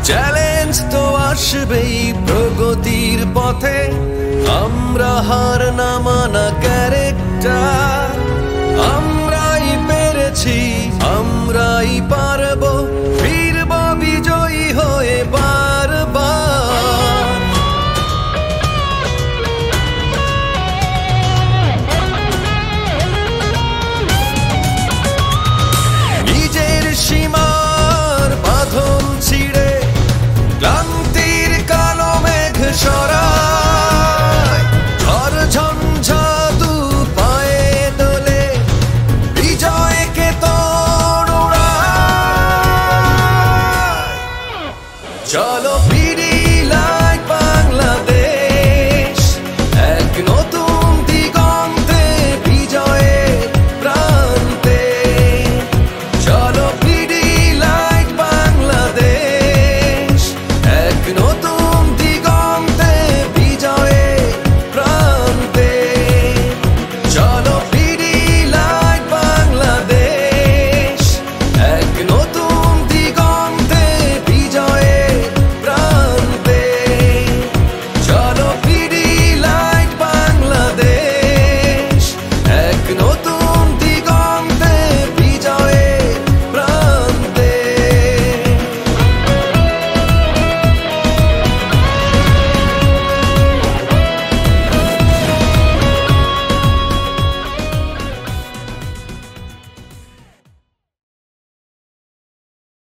Challenge তো আসবেই প্রগতির পথে, আমরা হার না মানা ক্যারেক্টার। আমরাই পেরেছি, আমরাই পারবো, ফিরব বিজয়ী হয়ে বারবার। নিজের সীমার বাঁধন ছিঁড়ে ক্লান্তির কালো মেঘ সরায়, ঝড় ঝঞ্ঝা দু পায়ে দোলে বিজয়কে তোড়ায়। চলো